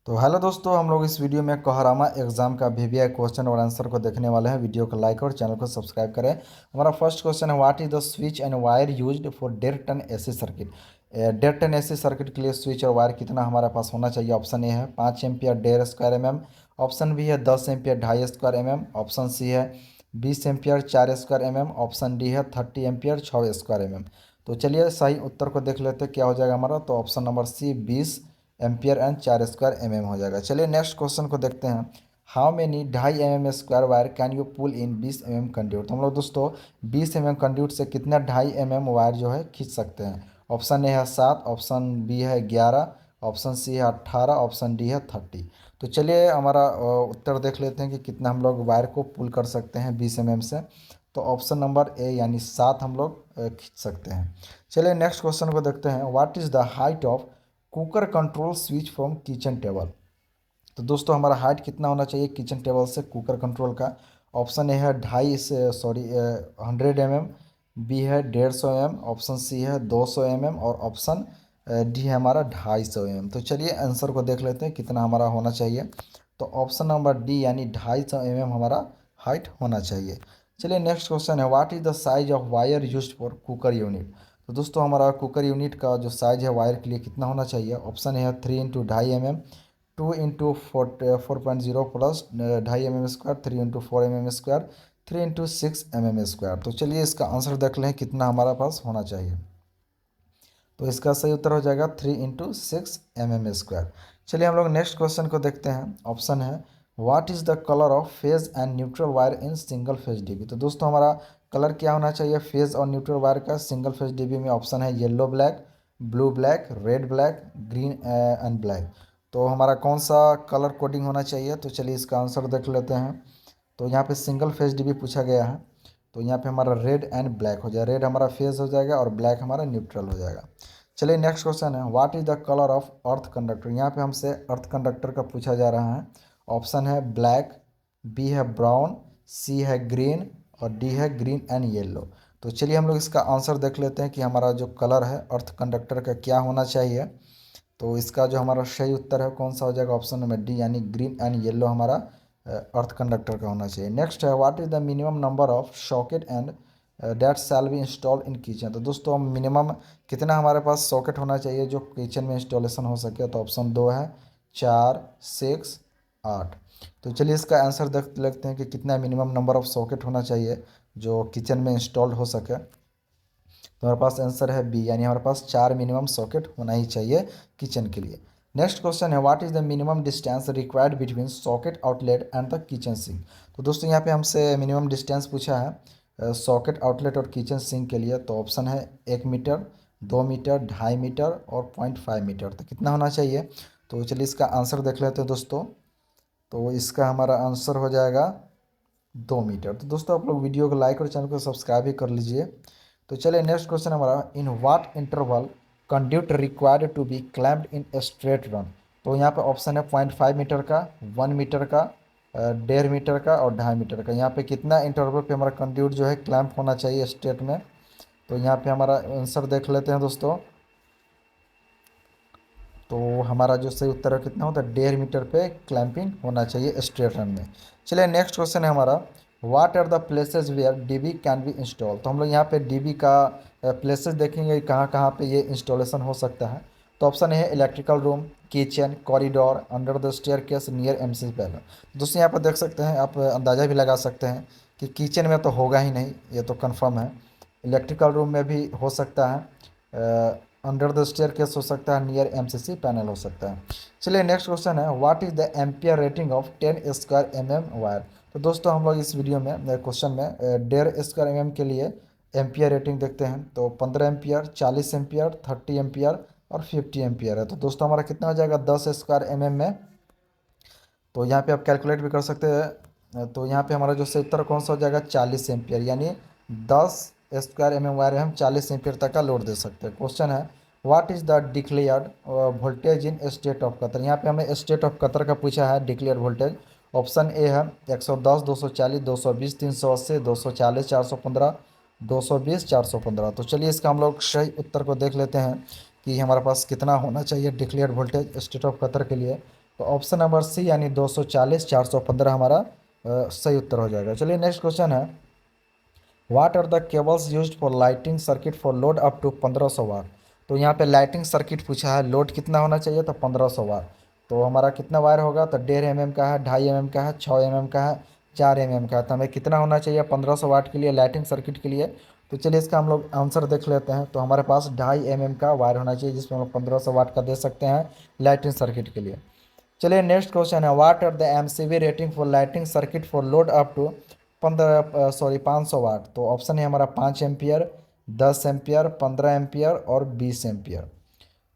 तो हेलो दोस्तों, हम लोग इस वीडियो में कोहरामा एग्जाम का वीवीआई क्वेश्चन और आंसर को देखने वाले हैं। वीडियो को लाइक और चैनल को सब्सक्राइब करें। हमारा फर्स्ट क्वेश्चन है, what is the switch and wire used for 1.5 ton AC circuit. 1.5 ton AC circuit के लिए स्विच और वायर कितना हमारे पास होना चाहिए। ऑप्शन ए है 5 ampere 1.5 square mm। Option B है 10 ampere 2.5 square mm। Option C है 20 ampere 4 square mm। Option D है 30 एम्पियर 6 स्क्वायर mm। तो चलिए सही उत्तर को देख लेते हैं क्या हो जाएगा हमारा। तो option number C 20 ampere and 4 square mm हो जाएगा। चलिए नेक्स्ट क्वेश्चन को देखते हैं। How many 2.5 mm square wire can you pull in 20 mm conduit. तो हम लोग दोस्तों 20 mm कंड्यूट से कितना 2.5 mm वायर जो है खींच सकते हैं। ऑप्शन ए है 7, ऑप्शन बी है 11, ऑप्शन सी है 18, ऑप्शन डी है 30। तो चलिए हमारा उत्तर देख लेते हैं कि कितना हम लोग वायर को पुल कर सकते हैं 20 mm से। तो ऑप्शन नंबर ए यानी 7 हम लोग खींच सकते हैं। चलिए नेक्स्ट क्वेश्चन को देखते हैं। What is the height of cooker control switch from kitchen table. तो दोस्तों हमारा हाइट कितना होना चाहिए किचन टेबल से कुकर कंट्रोल का। ऑप्शन ए है 100 mm, बी है 150 mm, ऑप्शन सी है 200 mm और ऑप्शन डी है हमारा 250 mm। तो चलिए आंसर को देख लेते हैं कितना हमारा होना चाहिए। तो ऑप्शन नंबर डी यानी 250 mm हमारा हाइट होना चाहिए। चलिए नेक्स्ट क्वेश्चन है, what is the size of wire used for cooker unit. तो दोस्तों हमारा कुकर यूनिट का जो साइज है वायर के लिए कितना होना चाहिए। ऑप्शन है 3 × 2.5 mm, 2 × 4.0 plus 2.5 mm square, 3 × 4 mm square, 3 × 6 mm square. तो चलिए इसका आंसर देख लें कितना हमारा पास होना चाहिए। तो इसका सही उत्तर हो जाएगा 3 × 6 mm स्क्वायर। चलिए हम लोग नेक्स्ट क्वेश्चन को देखते हैं। ऑप्शन है, what is the colour of phase and neutral wire in single phase dB. तो दोस्तों हमारा कलर क्या होना चाहिए फेज और न्यूट्रल वायर का सिंगल फेज डीबी में। ऑप्शन है yellow black, blue black, red black, green and black. तो हमारा कौन सा कलर कोडिंग होना चाहिए। तो चलिए इसका आंसर देख लेते हैं। तो यहाँ पे सिंगल फेज डीबी पूछा गया है। तो यहाँ पे हमारा रेड एंड ब्लैक हो जाएगा। रेड हमारा फेज हो जाएगा और ब्लैक हमारा न्यूट्रल हो जाएगा। चलिए नेक्स्ट क्वेश्चन है, what is the colour of earth conductor. यहाँ पे हमसे अर्थ कंडक्टर का पूछा जा रहा है। ऑप्शन है ब्लैक, बी है ब्राउन, सी है ग्रीन और डी है ग्रीन एंड येलो। तो चलिए हम लोग इसका आंसर देख लेते हैं कि हमारा जो कलर है अर्थ कंडक्टर का क्या होना चाहिए। तो इसका जो हमारा सही उत्तर है कौन सा हो जाएगा। ऑप्शन नंबर डी यानी ग्रीन एंड येलो हमारा अर्थ कंडक्टर का होना चाहिए। नेक्स्ट है, what is the minimum number of socket and that shall be install in kitchen. तो दोस्तों मिनिमम कितना हमारे पास सॉकेट होना चाहिए जो किचन में इंस्टॉलेशन हो सके। तो ऑप्शन दो है 4, 6, 8। तो चलिए इसका आंसर देख लेते हैं कि कितना मिनिमम नंबर ऑफ सॉकेट होना चाहिए जो किचन में इंस्टॉल्ड हो सके। तो हमारे पास आंसर है बी यानी हमारे पास 4 मिनिमम सॉकेट होना ही चाहिए किचन के लिए। नेक्स्ट क्वेश्चन है, what is the minimum distance required between socket outlet and the kitchen sink. तो दोस्तों यहाँ पे हमसे मिनिमम डिस्टेंस पूछा है सॉकेट आउटलेट और किचन सिंक के लिए। तो ऑप्शन है 1 मीटर, 2 मीटर, 2.5 मीटर और 0.5 मीटर। तो कितना होना चाहिए। तो चलिए इसका आंसर देख लेते हैं दोस्तों। तो इसका हमारा आंसर हो जाएगा 2 मीटर। तो दोस्तों आप लोग वीडियो को लाइक और चैनल को सब्सक्राइब भी कर लीजिए। तो चलिए नेक्स्ट क्वेश्चन हमारा, in what interval conduit required to be clamped in a straight run. तो यहाँ पे ऑप्शन है 0.5 मीटर का, 1 मीटर का, 1.5 मीटर का और 2.5 मीटर का। यहाँ पे कितना इंटरवल पे हमारा कंड्यूट जो है क्लैम्प होना चाहिए स्ट्रेट में। तो यहाँ पे हमारा आंसर देख लेते हैं दोस्तों। तो हमारा जो सही उत्तर है कितना होता है 1.5 मीटर पे क्लैंपिंग होना चाहिए स्ट्रेट रन में। चलिए नेक्स्ट क्वेश्चन है हमारा, what are the places where DB can be install. तो हम लोग यहाँ पे डीबी का प्लेसेस देखेंगे कहाँ कहाँ पे ये इंस्टॉलेशन हो सकता है। तो ऑप्शन है electrical room, kitchen, corridor, under the staircase, near MC panel. दोस्तों यहाँ पर देख सकते हैं आप अंदाज़ा भी लगा सकते हैं कि किचन में तो होगा ही नहीं, ये तो कन्फर्म है। इलेक्ट्रिकल रूम में भी हो सकता है, अंडर द स्टेयर केस हो सकता है, नियर एमसीसी पैनल हो सकता है। चलिए नेक्स्ट क्वेश्चन है, what is the ampere rating of 10 square wire. तो दोस्तों हम लोग इस वीडियो में क्वेश्चन में 1.5 स्क्वायर के लिए एम्पियर रेटिंग देखते हैं। तो 15 एम्पियर, 40 एम्पियर, 30 एम्पियर और 50 एम्पियर है। तो दोस्तों हमारा कितना हो जाएगा 10 स्क्वायर में। तो यहाँ पे आप कैलकुलेट भी कर सकते हैं। तो यहाँ पे हमारा जो सही उत्तर कौन सा हो जाएगा 40 एम्पियर यानी 10 स्क्वायर वायर में हम 40 एम्पियर तक का लोड दे सकते हैं। क्वेश्चन है, what is the declared voltage in state of Qatar. यहाँ पे हमें स्टेट ऑफ कतर का पूछा है डिक्लेयर वोल्टेज। ऑप्शन ए है 110, 240, 220, 380, 240, 415, 220, 415। तो चलिए इसका हम लोग सही उत्तर को देख लेते हैं कि हमारे पास कितना होना चाहिए declared voltage state of Qatar के लिए। तो ऑप्शन नंबर सी यानी 240 415 हमारा सही उत्तर हो जाएगा। चलिए नेक्स्ट क्वेश्चन है, what are the cables used for lighting circuit for load up to 1500 watt. तो यहाँ पे लाइटिंग सर्किट पूछा है, लोड कितना होना चाहिए, तो 1500 वाट। तो हमारा कितना वायर होगा, तो 1.5 mm का है, 2.5 mm का है, 6 mm का है, 4 mm का है। तो हमें कितना होना चाहिए 1500 वाट के लिए लाइटिंग सर्किट के लिए। तो चलिए इसका हम लोग आंसर देख लेते हैं। तो हमारे पास 2.5 mm का वायर होना चाहिए जिसमें हम लोग 1500 वाट का दे सकते हैं लाइटिंग सर्किट के लिए। चलिए नेक्स्ट क्वेश्चन है, what are the MCB rating for lighting circuit for load up to 500 watt. तो ऑप्शन है हमारा 5 एम्पियर, 10 एम्पियर, 15 एम्पियर और 20 एम्पियर।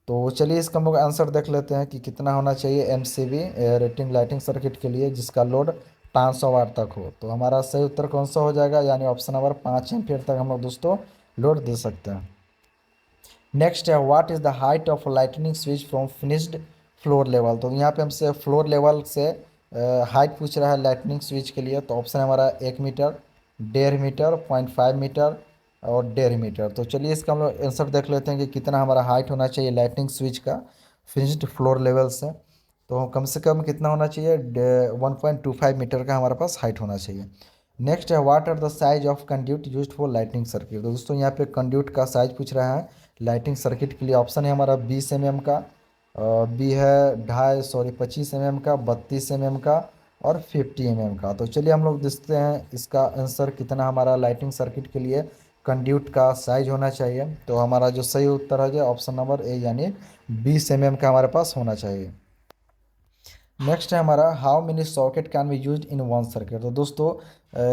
तो चलिए इसका हम लोग आंसर देख लेते हैं कि कितना होना चाहिए एमसीबी रेटिंग लाइटिंग सर्किट के लिए जिसका लोड 500 वाट तक हो। तो हमारा सही उत्तर कौन सा हो जाएगा, यानी ऑप्शन नंबर 5 एम्पियर तक हम लोग दोस्तों लोड दे सकते हैं। नेक्स्ट है, what is the height of lightning switch from finished floor level. तो यहाँ पे हमसे फ्लोर लेवल से हाइट पूछ रहा है लाइटनिंग स्विच के लिए। तो ऑप्शन है हमारा 1 मीटर, 1.5 मीटर, 0.5 मीटर और 1.5 मीटर। तो चलिए इसका हम लोग आंसर देख लेते हैं कि कितना हमारा हाइट होना चाहिए लाइटनिंग स्विच का फिनिश्ड फ्लोर लेवल से। तो कम से कम कितना होना चाहिए, 1.25 मीटर का हमारे पास हाइट होना चाहिए। नेक्स्ट है, what are the size of conduit used for lighting circuit. तो दोस्तों यहाँ पे कंड्यूट का साइज पूछ रहा है लाइटिंग सर्किट के लिए। ऑप्शन है हमारा 20 mm का, बी है 25 mm का, 32 mm का और 50 mm का। तो चलिए हम लोग देखते हैं इसका आंसर कितना हमारा लाइटिंग सर्किट के लिए कंड्यूट का साइज होना चाहिए। तो हमारा जो सही उत्तर है ऑप्शन नंबर ए यानी 20 mm का हमारे पास होना चाहिए। नेक्स्ट है हमारा, how many socket can be use in one circuit. तो दोस्तों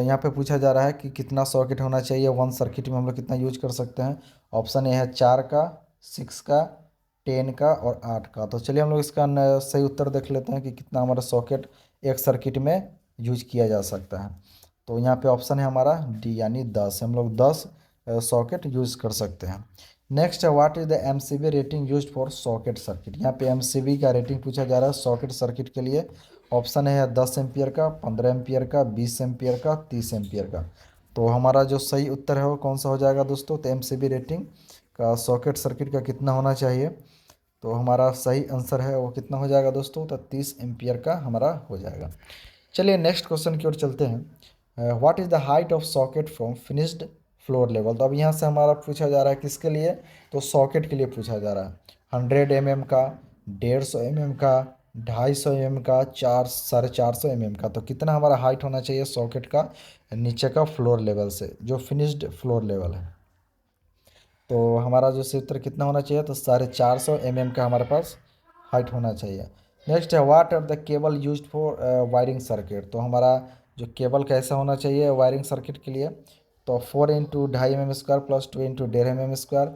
यहाँ पे पूछा जा रहा है कि कितना सॉकेट होना चाहिए वन सर्किट में, हम लोग कितना यूज कर सकते हैं। ऑप्शन ए है 4 का, 6 का, 10 का और 8 का। तो चलिए हम लोग इसका सही उत्तर देख लेते हैं कि कितना हमारा सॉकेट एक सर्किट में यूज किया जा सकता है। तो यहाँ पे ऑप्शन है हमारा डी यानी 10, हम लोग 10 सॉकेट यूज कर सकते हैं। नेक्स्ट है, what is the MCB rating used for socket circuit. यहाँ पे एमसीबी का रेटिंग पूछा जा रहा है सॉकेट सर्किट के लिए। ऑप्शन है 10 एम्पियर का, 15 एम्पियर का, 20 एम्पियर का, 30 एम्पियर का। तो हमारा जो सही उत्तर है वो कौन सा हो जाएगा दोस्तों, तो एमसीबी रेटिंग का सॉकेट सर्किट का कितना होना चाहिए। तो हमारा सही आंसर है वो कितना हो जाएगा दोस्तों, तो 30 एम्पियर का हमारा हो जाएगा। चलिए नेक्स्ट क्वेश्चन की ओर चलते हैं, what is the height of socket from finished floor level. तो अब यहाँ से हमारा पूछा जा रहा है किसके लिए, तो सॉकेट के लिए पूछा जा रहा है। 100 mm का, 150 mm का, 250 mm का, 450 mm का। तो कितना हमारा हाइट होना चाहिए सॉकेट का नीचे का फ्लोर लेवल से, जो फिनिश्ड फ्लोर लेवल है। तो हमारा जो सही उत्तर कितना होना चाहिए, तो 450 mm का हमारे पास हाइट होना चाहिए। नेक्स्ट है, what are the cable used for wiring circuit. तो हमारा जो केबल कैसा होना चाहिए वायरिंग सर्किट के लिए, तो 4 × 2.5 mm² plus 2 × 1.5 mm²,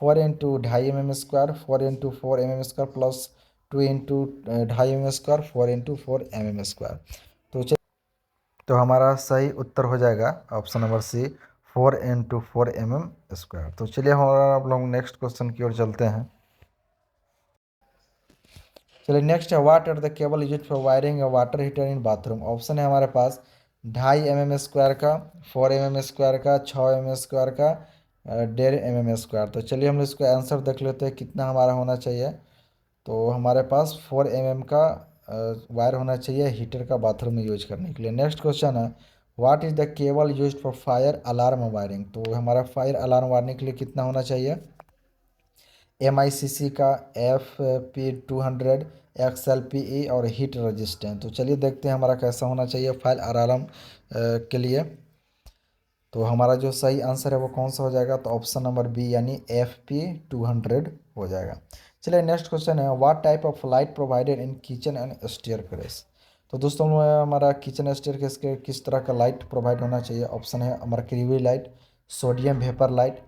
4 × 2.5 mm², 4 × 4 mm² plus 2 × 2.5 mm², 4 × 4 mm²। तो तो हमारा सही उत्तर हो जाएगा ऑप्शन नंबर सी, 4 × 4 mm²। तो चलिए हमारा आप लोग नेक्स्ट क्वेश्चन की ओर चलते हैं। चलिए नेक्स्ट है, what are the cable used for wiring a water heater in bathroom. Option है हमारे पास 2.5 mm² का, 4 mm² का, 6 mm² का, 1.5 mm²। तो चलिए हम इसका आंसर देख लेते हैं कितना हमारा होना चाहिए। तो हमारे पास 4 mm का वायर होना चाहिए हीटर का बाथरूम में यूज करने के लिए। नेक्स्ट क्वेश्चन है, what is the cable used for fire alarm wiring. तो हमारा फायर अलार्म वायरिंग के लिए कितना होना चाहिए, MICC का, FP200, XLPE और हीट रेजिस्टेंट। तो चलिए देखते हैं हमारा कैसा होना चाहिए फायर अलार्म के लिए। तो हमारा जो सही आंसर है वो कौन सा हो जाएगा, तो ऑप्शन नंबर बी यानी FP200 हो जाएगा। चलिए नेक्स्ट क्वेश्चन है, what type of light provided in kitchen and staircase. तो दोस्तों हमारा किचन स्टेयरकेस के किस तरह का लाइट प्रोवाइड होना चाहिए। ऑप्शन है mercury light, sodium vapour light,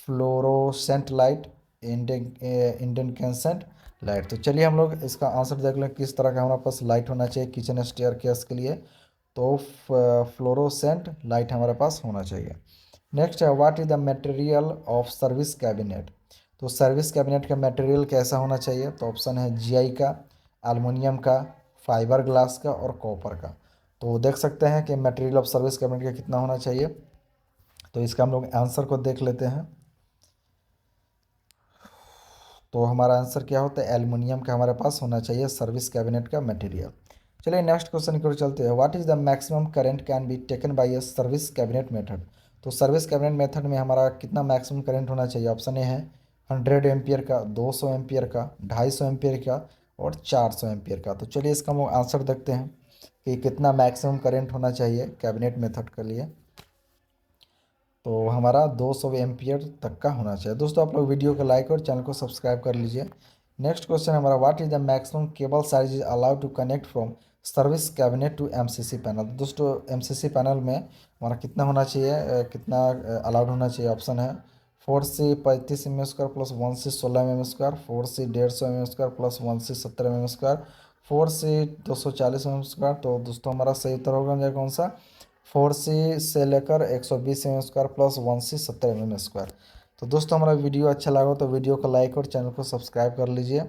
fluorescent light, incandescent light. तो चलिए हम लोग इसका आंसर देख लें किस तरह का हमारे पास लाइट होना चाहिए किचन स्टेयरकेस के लिए। तो फ्लोरोसेंट लाइट हमारे पास होना चाहिए। नेक्स्ट है, what is the material of service cabinet. तो सर्विस कैबिनेट का मटेरियल कैसा होना चाहिए, तो ऑप्शन है GI का, एल्युमिनियम का, फाइबर ग्लास का और कॉपर का। तो देख सकते हैं कि मटेरियल ऑफ सर्विस कैबिनेट का कितना होना चाहिए। तो इसका हम लोग आंसर को देख लेते हैं। तो हमारा आंसर क्या होता है, एल्युमिनियम का हमारे पास होना चाहिए सर्विस कैबिनेट का मटेरियल। चलिए नेक्स्ट क्वेश्चन की ओर चलते हैं। What is the maximum current can be taken by a service cabinet method. तो सर्विस कैबिनेट मेथड में हमारा कितना मैक्सिमम करंट होना चाहिए। ऑप्शन ए है 100 एम्पियर का, 200 एम्पियर का, 250 एम्पियर का और 400 एम्पियर का। तो चलिए इसका हम आंसर देखते हैं कि कितना मैक्सिमम करंट होना चाहिए कैबिनेट मेथड के लिए। तो हमारा 200 एम्पियर तक का होना चाहिए। दोस्तों आप लोग वीडियो को लाइक और चैनल को सब्सक्राइब कर लीजिए। नेक्स्ट क्वेश्चन हमारा, what is the maximum cable size is allowed to connect from service cabinet to MCC panel. दोस्तों एमसीसी पैनल में हमारा कितना होना चाहिए, कितना अलाउड होना चाहिए। ऑप्शन है 4 से 35 mm² प्लस 1 से 16 mm², 4 से 150 mm² प्लस 1 से 70 mm², 4 से 240 mm²। तो दोस्तों हमारा सही उत्तर होगा कौन सा, 4 से लेकर 120 mm² प्लस 1 से 70 mm²। तो दोस्तों हमारा वीडियो अच्छा लगा तो वीडियो को लाइक और चैनल को सब्सक्राइब कर लीजिए।